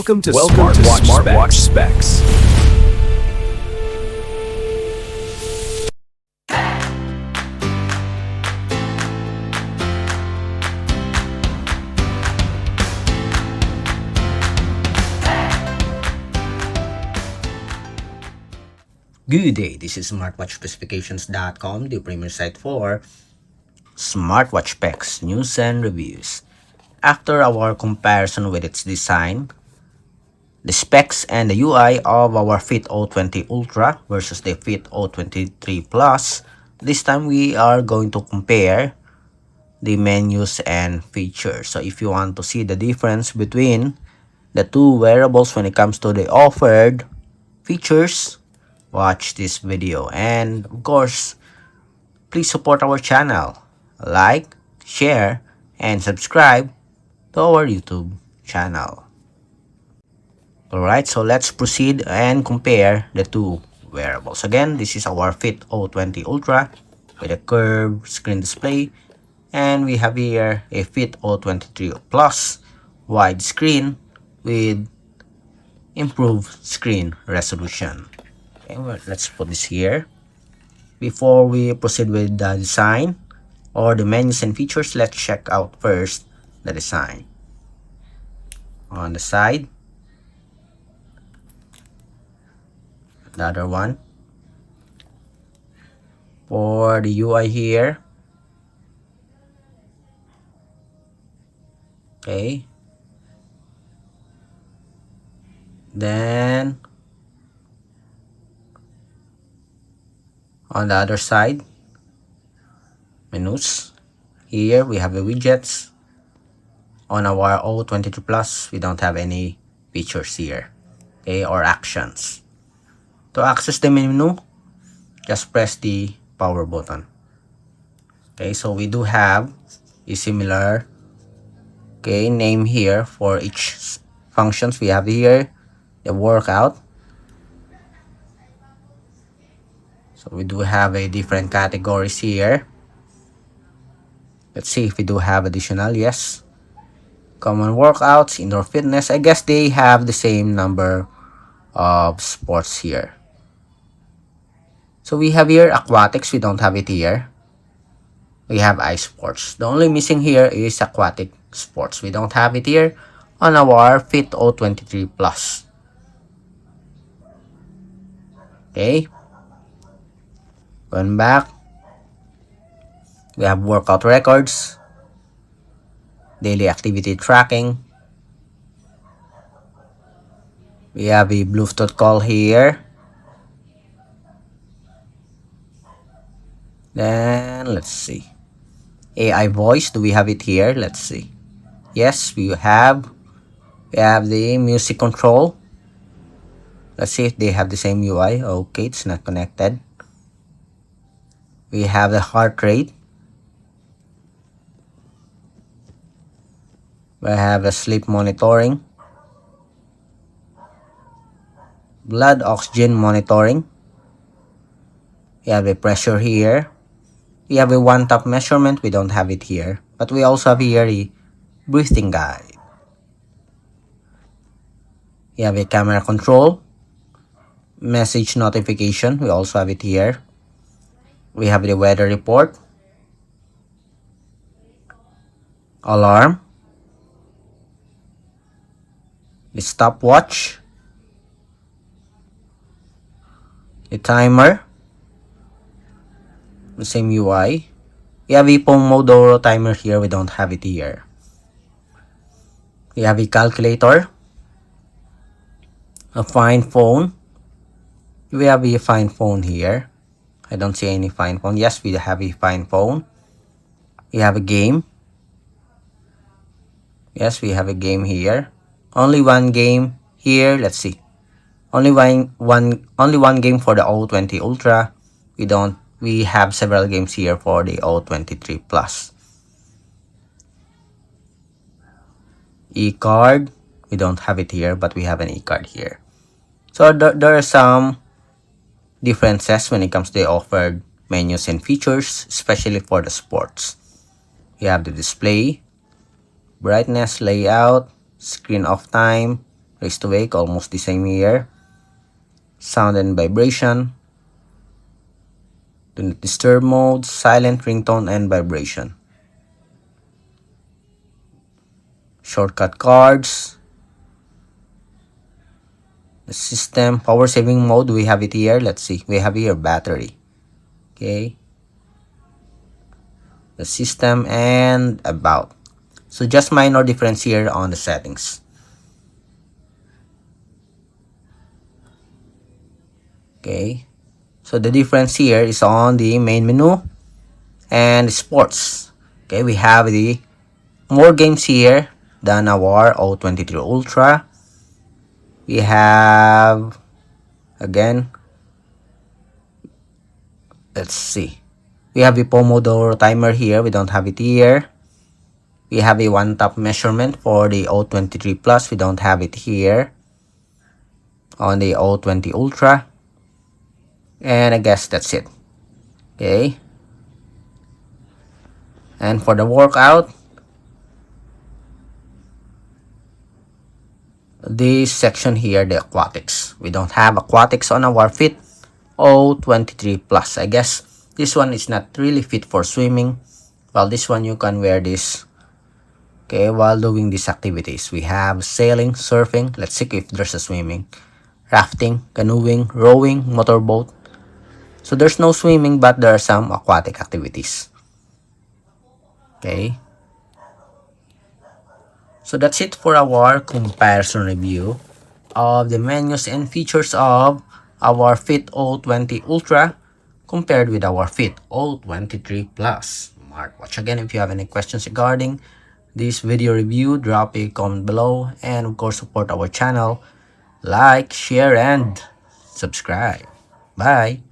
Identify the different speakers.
Speaker 1: Welcome to Smartwatch Specs.
Speaker 2: Good day, this is smartwatchspecifications.com, the premier site for smartwatch specs, news and reviews. After our comparison with its design, the specs and the UI of our Fit O20 Ultra versus the Fit O23 Plus, this time we are going to compare the menus and features. So if you want to see the difference between the two wearables when it comes to the offered features, watch this video. And of course, please support our channel. Like, share, and subscribe to our YouTube channel. Alright, so let's proceed and compare the two wearables. Again, this is our Fit O20 Ultra with a curved screen display. And we have here a Fit O23 Plus wide screen with improved screen resolution. Okay, well, let's put this here. Before we proceed with the design or the menus and features, let's check out first the design. On the side, the other one. For the UI here, okay. Then on the other side, menus. Here we have the widgets. On our O23 Plus, we don't have any features here, okay, or actions. To access the menu, just press the power button. Okay, so we do have a similar, okay, name here for each functions. We have here the workout. So we do have a different categories here. Let's see if we do have additional. Yes. Common workouts, indoor fitness. I guess they have the same number of sports here. So we have here aquatics. We don't have it here. We have ice sports. The only missing here is aquatic sports. We don't have it here on our Fit O23 Plus. Okay. Going back, we have workout records, daily activity tracking. We have a Bluetooth call here. Then let's see. AI voice, do we have it here? Let's see. Yes, we have the music control. Let's see if they have the same UI. Okay, it's not connected. We have the heart rate. We have the sleep monitoring. Blood oxygen monitoring. We have the pressure here. We have a one-tap measurement. We don't have it here. But we also have here a breathing guide. We have a camera control. Message notification. We also have it here. We have the weather report. Alarm. The stopwatch. The timer. The same UI. We have a Pomodoro timer here. We don't have it here. We have a calculator. A find phone. We have a find phone here. I don't see any find phone. Yes, we have a find phone. We have a game. Yes, we have a game here. Only one game here. Let's see. Only one game for the O20 Ultra. We have several games here for the O23 Plus. E-card. We don't have it here, but we have an e-card here. So there are some differences when it comes to the offered menus and features, especially for the sports. We have the display, brightness, layout, screen off time, Raise to wake, almost the same here. Sound and vibration. Do not disturb mode, silent, ringtone, and vibration. Shortcut cards. The system, power saving mode, we have it here. Let's see, we have here battery. Okay. The system and about. So just minor difference here on the settings. Okay. So the difference here is on the main menu and sports. Okay, we have the more games here than our O23 Ultra. We have, again, let's see. We have a Pomodoro timer here. We don't have it here. We have a one-tap measurement for the O23 Plus. We don't have it here on the O20 Ultra. And I guess that's it. Okay. And for the workout, this section here, the aquatics. We don't have aquatics on our Fit O23 Plus. I guess this one is not really fit for swimming. While this one, you can wear this, okay, while doing these activities. We have sailing, surfing. Let's see if there's a swimming. Rafting, canoeing, rowing, motorboat. So there's no swimming, but there are some aquatic activities. Okay. So that's it for our comparison review of the menus and features of our Fit O20 Ultra compared with our Fit O23 Plus Smartwatch. Again, if you have any questions regarding this video review, drop a comment below, and of course support our channel. Like, share, and subscribe. Bye!